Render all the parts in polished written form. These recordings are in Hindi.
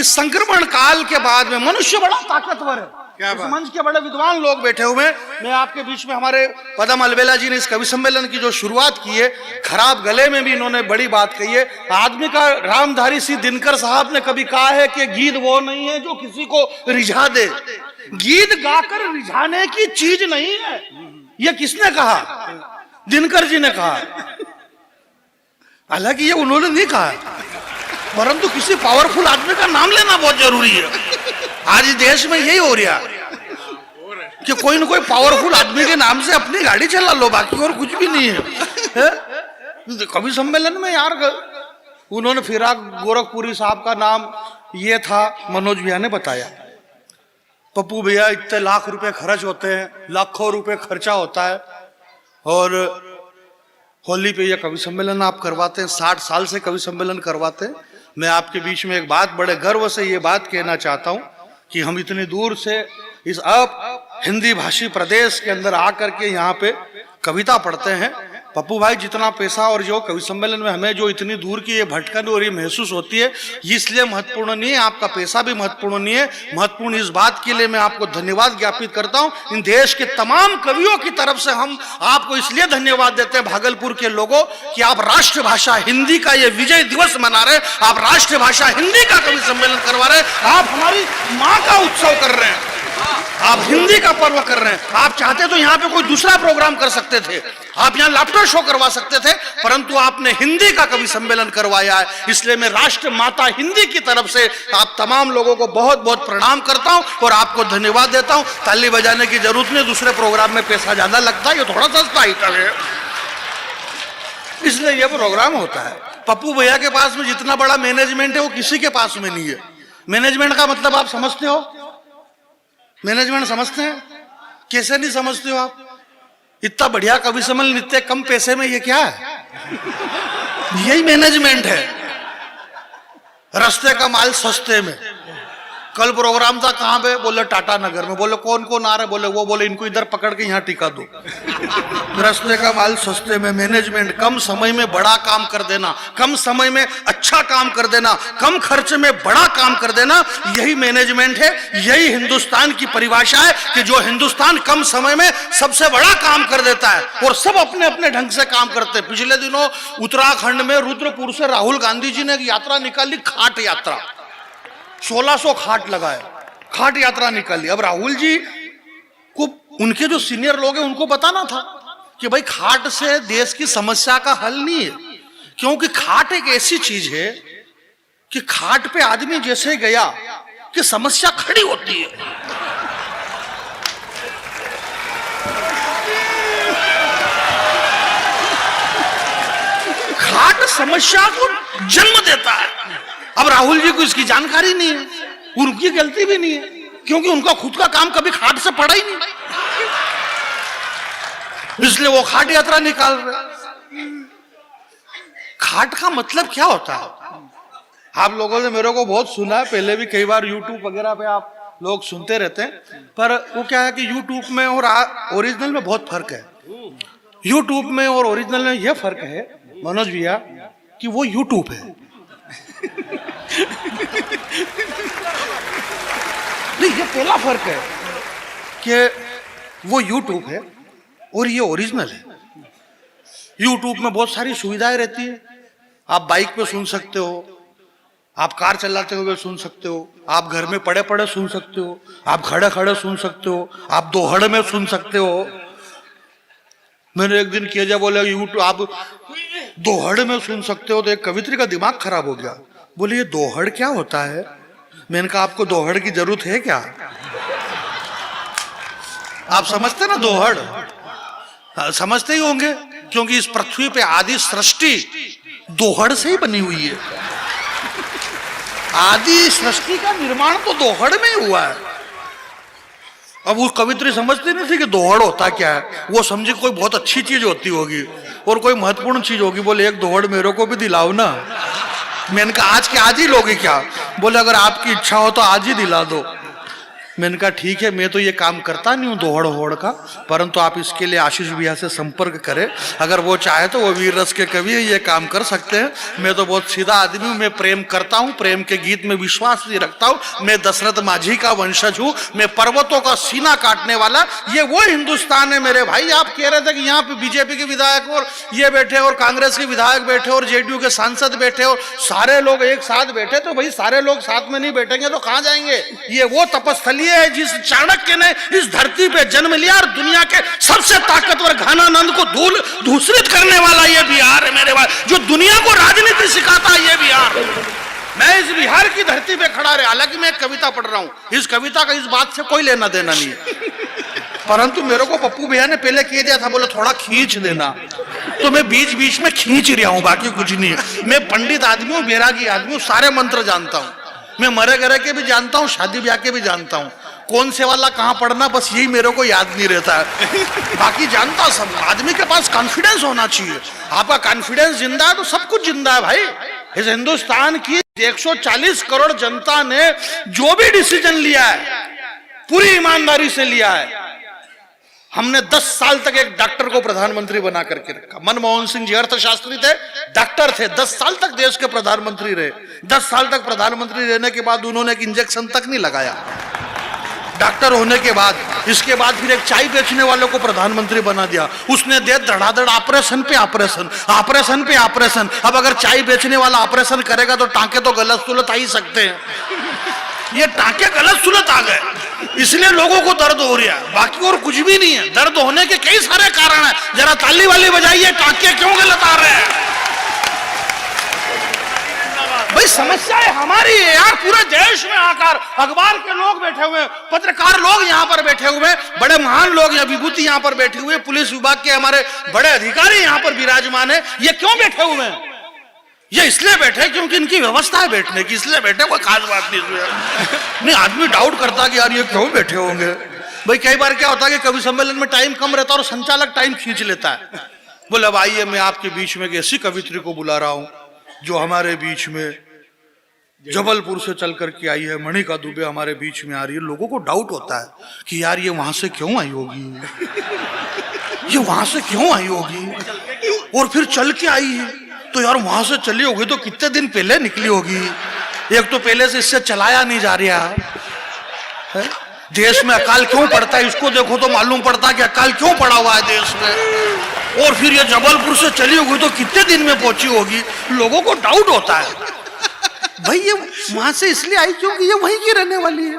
इस संक्रमण काल के बाद में मनुष्य बड़ा ताकतवर है। इस मंच के बड़े विद्वान लोग बैठे हुए हैं। मैं आपके बीच में हमारे पदम अलबेला जी ने इस कवि सम्मेलन की जो शुरुआत की है, खराब गले में भी इन्होंने बड़ी बात कही है। आदमी का रामधारी सिंह दिनकर साहब ने कभी कहा है कि गीत वो नहीं है जो किसी को रिझा दे, गीत गाकर रिझाने की चीज नहीं है। ये किसने कहा? दिनकर जी ने कहा। हालांकि ये उन्होंने नहीं कहा, परंतु किसी पावरफुल आदमी का नाम लेना बहुत जरूरी है। आज इस देश में यही हो रहा कि कोई ना कोई पावरफुल आदमी के नाम से अपनी गाड़ी चला लो, बाकी और कुछ भी नहीं है। कवि सम्मेलन में यार उन्होंने फिराक गोरखपुरी साहब का नाम ये था, मनोज भैया ने बताया। पप्पू भैया इतने लाख रुपए खर्च होते हैं, लाखों रुपए खर्चा होता है, और होली पे ये कवि सम्मेलन आप करवाते हैं, 60 साल से कवि सम्मेलन करवाते हैं। मैं आपके बीच में एक बात बड़े गर्व से ये बात कहना चाहता हूं कि हम इतनी दूर से इस हिंदी भाषी प्रदेश के अंदर आकर के यहाँ पे कविता पढ़ते हैं। पप्पू भाई, जितना पैसा और जो कवि सम्मेलन में हमें जो इतनी दूर की ये भटकन और ये महसूस होती है, ये इसलिए महत्वपूर्ण नहीं है, आपका पैसा भी महत्वपूर्ण नहीं है। महत्वपूर्ण इस बात के लिए मैं आपको धन्यवाद ज्ञापित करता हूं। इन देश के तमाम कवियों की तरफ से हम आपको इसलिए धन्यवाद देते हैं, भागलपुर के लोगों, कि आप राष्ट्रभाषा हिंदी का ये विजय दिवस मना रहे, आप राष्ट्रभाषा हिंदी का कवि सम्मेलन करवा रहे, आप हमारी माँ का उत्सव कर रहे हैं, आप हिंदी का पर्व कर रहे हैं। आप चाहते तो यहाँ पे कोई दूसरा प्रोग्राम कर सकते थे, आप यहाँ लाफ्टर शो करवा सकते थे, परंतु आपने हिंदी का कवि सम्मेलन करवाया है। इसलिए मैं राष्ट्र माता हिंदी की तरफ से आप तमाम लोगों को बहुत बहुत प्रणाम करता हूं और आपको धन्यवाद देता हूं। ताली बजाने की जरूरत नहीं, दूसरे प्रोग्राम में पैसा ज्यादा लगता है, ये थोड़ा सस्ता आइटम है, इसलिए यह प्रोग्राम होता है। पप्पू भैया के पास में जितना बड़ा मैनेजमेंट है वो किसी के पास में नहीं है। मैनेजमेंट का मतलब आप समझते हो? मैनेजमेंट समझते हैं? कैसे नहीं समझते हो आप? इतना बढ़िया कवि सम्मेलन इतने कम पैसे में, ये क्या है? यही मैनेजमेंट है। रास्ते का माल सस्ते में। कल प्रोग्राम था कहां पे? बोले टाटा नगर में। बोले कौन कौन आ रहे? बोले वो। बोले इनको इधर पकड़ के यहाँ टिका दो। रास्ते का माल सस्ते में। मैनेजमेंट, कम समय में बड़ा काम कर देना, कम समय में अच्छा काम कर देना, कम खर्च में बड़ा काम कर देना, यही मैनेजमेंट है। यही हिंदुस्तान की परिभाषा है कि जो हिंदुस्तान कम समय में सबसे बड़ा काम कर देता है और सब अपने अपने ढंग से काम करते हैं। पिछले दिनों उत्तराखंड में रुद्रपुर से राहुल गांधी जी ने एक यात्रा निकाली, खाट यात्रा। 1600 खाट लगाए, खाट यात्रा निकाली। अब राहुल जी को उनके जो सीनियर लोग हैं उनको बताना था कि भाई खाट से देश की समस्या का हल नहीं है, क्योंकि खाट एक ऐसी चीज है कि खाट पे आदमी जैसे गया कि समस्या खड़ी होती है। खाट समस्या को जन्म देता है। अब राहुल जी को इसकी जानकारी नहीं है, उनकी गलती भी नहीं है, क्योंकि उनका खुद का काम कभी खाट से पड़ा ही नहीं, इसलिए वो खाट यात्रा निकाल रहे। खाट का मतलब क्या होता है? आप लोगों ने मेरे को बहुत सुना है, पहले भी कई बार यूट्यूब वगैरह पे आप लोग सुनते रहते हैं, पर वो क्या है कि यूट्यूब में और ओरिजिनल में बहुत फर्क है। यूट्यूब में और ओरिजिनल में यह फर्क है मनोज भैया कि वो यूट्यूब है। नहीं, ये पहला फर्क है कि वो यूट्यूब है और ये ओरिजिनल है। यूट्यूब में बहुत सारी सुविधाएं रहती है। आप बाइक पे सुन सकते हो, आप कार चलाते हुए सुन सकते हो, आप घर में पड़े पड़े सुन सकते हो, आप खड़े खड़े सुन सकते हो, आप दोहड़ में सुन सकते हो। मैंने एक दिन किया, बोले यूट्यूब आप दोहड़ में सुन सकते हो, तो एक कवित्री का दिमाग खराब हो गया। बोले ये दोहड़ क्या होता है? मैंने कहा आपको दोहड़ की जरूरत है क्या? आप समझते ना दोहड़? समझते ही होंगे, क्योंकि इस पृथ्वी पे आदि सृष्टि दोहड़ से ही बनी हुई है। आदि सृष्टि का निर्माण तो दोहड़ में ही हुआ है। अब वो कवित्री समझती नहीं थी कि दोहड़ होता क्या है। वो समझी कोई बहुत अच्छी चीज होती होगी और कोई महत्वपूर्ण चीज होगी। बोले एक दोहड़ मेरे को भी दिलाओ ना। मैंने कहा आज के आज ही लोगे क्या? बोले अगर आपकी इच्छा हो तो आज ही दिला दो। मैंने कहा ठीक है, मैं तो ये काम करता नहीं हूँ दोहड़ होड़ का, परंतु आप इसके लिए आशीष भैया से संपर्क करें, अगर वो चाहे तो वो वीर रस के कवि है, ये काम कर सकते हैं। मैं तो बहुत सीधा आदमी हूँ, मैं प्रेम करता हूँ, प्रेम के गीत में विश्वास नहीं रखता हूँ, मैं दशरथ माझी का वंशज हूँ, मैं पर्वतों का सीना काटने वाला, ये वो हिंदुस्तान है मेरे भाई। आप कह रहे थे कि यहाँ पे बीजेपी के विधायक और ये बैठे और कांग्रेस के विधायक बैठे और जेडीयू के सांसद बैठे और सारे लोग एक साथ बैठे, तो भाई सारे लोग साथ में नहीं बैठेंगे तो कहाँ जाएंगे? ये वो तपस्थली है जिस चाणक्य ने इस धरती पे जन्म लिया और दुनिया के सबसे ताकतवर घनानंद को दूषित करने वाला ये बिहार है मेरे भाई, जो दुनिया को राजनीति सिखाता है ये बिहार। मैं इस बिहार की धरती पे खड़ा रहा, हालांकि मैं एक कविता पढ़ रहा हूं, इस कविता का इस बात से कोई लेना देना नहीं है, परंतु मेरे को पप्पू भैया ने पहले कह दिया था, बोले थोड़ा खींच देना, तो मैं बीच बीच में खींच रहा हूं, बाकी कुछ नहीं है। मैं पंडित आदमी हूं, बैरागी आदमी हूं, सारे मंत्र जानता हूं, मैं मरे गरे के भी जानता हूं, शादी ब्याह के भी जानता हूं, कौन से वाला कहां पढ़ना बस यही मेरे को याद नहीं रहता है, बाकी जानता सब। आदमी के पास कॉन्फिडेंस होना चाहिए, आपका कॉन्फिडेंस जिंदा है तो सब कुछ जिंदा है भाई। इस हिंदुस्तान की 140 करोड़ जनता ने जो भी डिसीजन लिया है पूरी ईमानदारी से लिया है। हमने 10 साल तक एक डॉक्टर को प्रधानमंत्री बना करके रखा। मनमोहन सिंह जी अर्थशास्त्री थे, डॉक्टर थे, 10 साल तक देश के प्रधानमंत्री रहे। 10 साल तक प्रधानमंत्री रहने के बाद उन्होंने एक इंजेक्शन तक नहीं लगाया डॉक्टर होने के बाद। इसके बाद फिर एक चाय बेचने वालों को प्रधानमंत्री बना दिया, उसने दे धड़ाधड़ ऑपरेशन पे ऑपरेशन, ऑपरेशन पे ऑपरेशन। अब अगर चाय बेचने वाला ऑपरेशन करेगा तो टांके तो गलत सुलत आ ही सकते हैं, ये टांके गलत सुलत आ गए, इसलिए लोगों को दर्द हो रहा है, बाकी और कुछ भी नहीं है। दर्द होने के कई सारे कारण हैं, जरा ताली वाली बजाइए, टांके क्यों गलत आ रहे हैं? भाई समस्याएं हमारी है यार, पूरे देश में आकर अखबार के लोग बैठे हुए, पत्रकार लोग यहाँ पर बैठे हुए, बड़े महान लोग यहाँ विभूति यहाँ पर बैठे हुए, पुलिस विभाग के हमारे बड़े अधिकारी यहाँ पर विराजमान है। ये क्यों बैठे हुए हैं? ये इसलिए बैठे क्योंकि इनकी व्यवस्था है बैठने की, इसलिए बैठे, कोई खास बात नहीं है। नहीं, आदमी डाउट करता कि यार ये क्यों बैठे होंगे। भाई कई बार क्या होता है कि कवि सम्मेलन में टाइम कम रहता है और संचालक टाइम खींच लेता है, बोले अब आइए मैं आपके बीच में एक ऐसी कवित्री को बुला रहा हूं जो हमारे बीच में जबलपुर से चल करके आई है, मणिका दुबे हमारे बीच में आ रही है। लोगों को डाउट होता है कि यार ये वहां से क्यों आई होगी, ये वहां से क्यों आई होगी, और फिर चल के आई है तो यार वहां से चली होगी तो कितने दिन पहले निकली होगी, एक तो पहले से इससे चलाया नहीं जा रहा है। देश में अकाल क्यों पड़ता है, इसको देखो तो मालूम पड़ता है कि अकाल क्यों पड़ा हुआ है देश में, और फिर ये जबलपुर से चली होगी तो कितने दिन में पहुंची होगी। लोगों को डाउट होता है भाई ये वहां से इसलिए आई क्योंकि ये वहीं की रहने वाली है।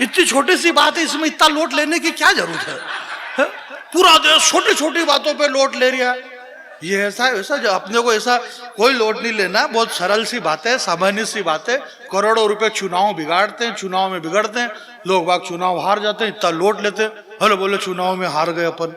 इतनी छोटी सी बात है, इसमें इतना लोट लेने की क्या जरूरत है? पूरा देश छोटी छोटी बातों पे लोट ले रहा है। ये ऐसा जो अपने को ऐसा कोई लोट नहीं लेना, बहुत सरल सी बात है, सामान्य सी बात है। करोड़ों रुपए चुनाव बिगाड़ते हैं, चुनाव में बिगड़ते हैं, लोग बाग चुनाव हार जाते हैं, इतना लोट लेते हैं। हेलो बोले चुनाव में हार गए, अपन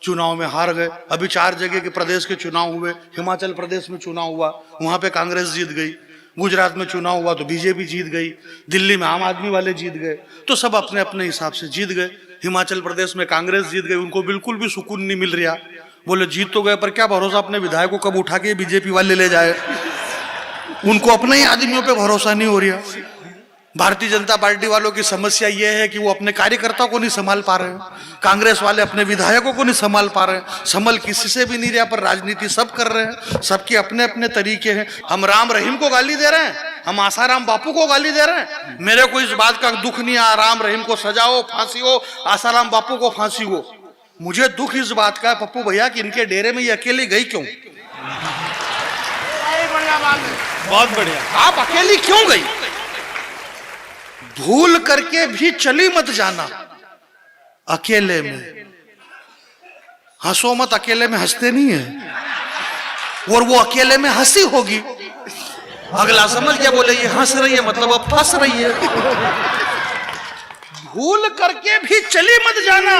चुनाव में हार गए। अभी 4 जगह के प्रदेश के चुनाव हुए, हिमाचल प्रदेश में चुनाव हुआ, वहां पे कांग्रेस जीत गई, गुजरात में चुनाव हुआ तो बीजेपी जीत गई, दिल्ली में आम आदमी वाले जीत गए, तो सब अपने अपने हिसाब से जीत गए। हिमाचल प्रदेश में कांग्रेस जीत गई, उनको बिल्कुल भी सुकून नहीं मिल रहा, बोले जीत तो गए पर क्या भरोसा अपने विधायक को कब उठा के बीजेपी वाले ले जाए, उनको अपने ही आदमियों पे भरोसा नहीं हो रहा। भारतीय जनता पार्टी वालों की समस्या यह है कि वो अपने कार्यकर्ताओं को नहीं संभाल पा रहे हैं, कांग्रेस वाले अपने विधायकों को नहीं संभाल पा रहे हैं, संभल किसी से भी नहीं रहा, पर राजनीति सब कर रहे हैं, सबके अपने अपने तरीके हैं। हम राम रहीम को गाली दे रहे हैं, हम आसाराम बापू को गाली दे रहे हैं, मेरे को इस बात का दुख नहीं है राम रहीम को सजा हो, फांसी हो, आसाराम बापू को फांसी हो। मुझे दुख इस बात का है पप्पू भैया कि इनके डेरे में ये अकेली गई क्यों, बहुत बढ़िया, आप अकेली क्यों गई? भूल करके भी चली मत जाना अकेले में, हंसो मत, अकेले में हंसते नहीं है, और वो अकेले में हंसी होगी, अगला समझ गया, बोले ये हंस रही है मतलब अब फंस रही है। भूल करके भी चली मत जाना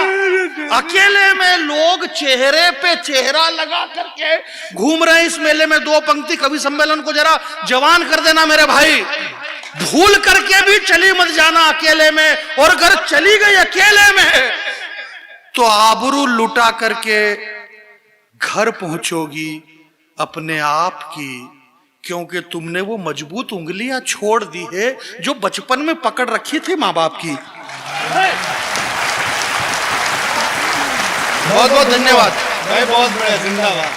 अकेले में, लोग चेहरे पे चेहरा लगा करके घूम रहे हैं इस मेले में। 2 पंक्ति कवि सम्मेलन को जरा जवान कर देना मेरे भाई। भूल करके भी चली मत जाना अकेले में, और अगर चली गई अकेले में तो आबरू लुटा करके घर पहुंचोगी अपने आप की क्योंकि तुमने वो मजबूत उंगलियां छोड़ दी है जो बचपन में पकड़ रखी थी माँ बाप की। बहुत बहुत धन्यवाद भाई बहुत बढ़िया, जिंदाबाद।